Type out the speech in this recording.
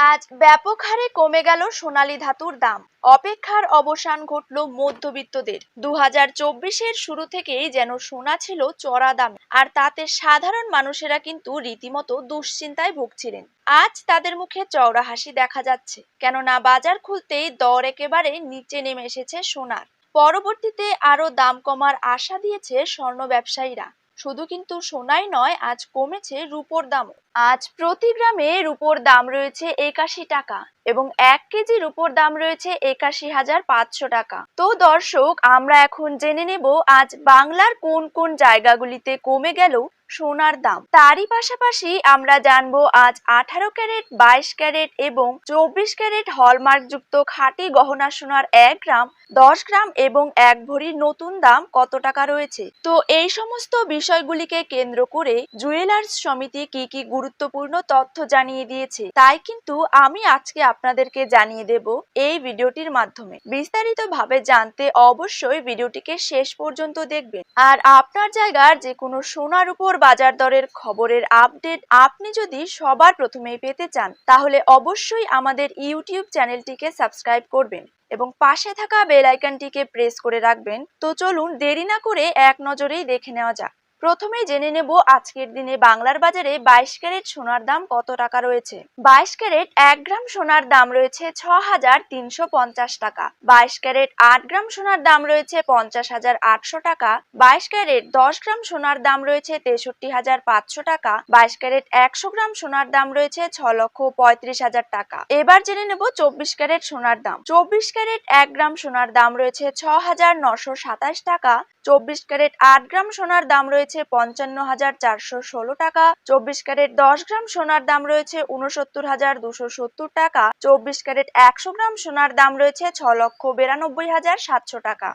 আজ ব্যাপক হারে কমে গেল সোনালী ধাতুর দাম। অপেক্ষার অবসান ঘটল মধ্যবিত্তদের। 2024-এর শুরু থেকেই যেন সোনা ছিল চড়া দামে, আর তাতে সাধারণ মানুষেরা কিন্তু রীতিমতো দুশ্চিন্তায় ভুগছিলেন। আজ তাদের মুখে চওড়া হাসি দেখা যাচ্ছে, কেননা বাজার খুলতেই দর একেবারে নিচে নেমে এসেছে সোনার। পরবর্তীতে আরো দাম কমার আশা দিয়েছে স্বর্ণ ব্যবসায়ীরা। শুধু কিন্তু সোনাই নয়, আজ কমেছে রূপোর দামও। আজ প্রতি গ্রামে রূপোর দাম রয়েছে 81 টাকা এবং 1 কেজি রূপোর দাম রয়েছে 81,500 টাকা। তো দর্শক, আমরা এখন জেনে নেব আজ বাংলার কোন কোন জায়গাগুলিতে কমে গেল সোনার দাম। তারই পাশাপাশি আমরা জানবো আজ 18 ক্যারেট, 22 ক্যারেট এবং 24 ক্যারেট হলমার্ক যুক্ত খাঁটি গহনা সোনার 1 গ্রাম, 10 গ্রাম এবং 1 ভরির নতুন দাম কত টাকা রয়েছে। তো এই সমস্ত বিষয়গুলিকে কেন্দ্র করে জুয়েলার্স সমিতি কি কি গুরুত্বপূর্ণ তথ্য জানিয়ে দিয়েছে, তাই কিন্তু আমি আজকে আপনাদেরকে জানিয়ে দেব এই ভিডিওটির মাধ্যমে। বিস্তারিত ভাবে জানতে অবশ্যই ভিডিওটিকে শেষ পর্যন্ত দেখবেন। আর আপনার জায়গার যে কোনো সোনার উপর বাজার দরের খবরের আপডেট আপনি যদি সবার প্রথমেই পেতে চান, তাহলে অবশ্যই আমাদের ইউটিউব চ্যানেলটিকে সাবস্ক্রাইব করবেন এবং পাশে থাকা বেল আইকনটিকে প্রেস করে রাখবেন। তো চলুন দেরি না করে এক নজরেই দেখে নেওয়া যাক। প্রথমেই জেনে নেব আজকের দিনে বাংলার বাজারে 22 ক্যারেট সোনার দাম কত টাকা রয়েছে। 22 ক্যারেট 1 গ্রাম সোনার দাম রয়েছে 6,350 টাকা। 22 ক্যারেট 8 গ্রাম সোনার দাম রয়েছে 50,800 টাকা। 22 ক্যারেট 10 গ্রাম সোনার দাম রয়েছে 63,500 টাকা। 22 ক্যারেট 100 গ্রাম সোনার দাম রয়েছে 6,35,000 টাকা। এবার জেনে নেব 24 ক্যারেট সোনার দাম। 24 ক্যারেট 1 গ্রাম সোনার দাম রয়েছে 6,927 টাকা। 24 ক্যারেট 8 গ্রাম সোনার দাম রয়েছে 55,416 টাকা। 24 ক্যারেট 10 গ্রাম সোনার দাম রয়েছে 69,270 টাকা। 24 ক্যারেট 100 গ্রাম সোনার দাম রয়েছে 6,92,700 টাকা।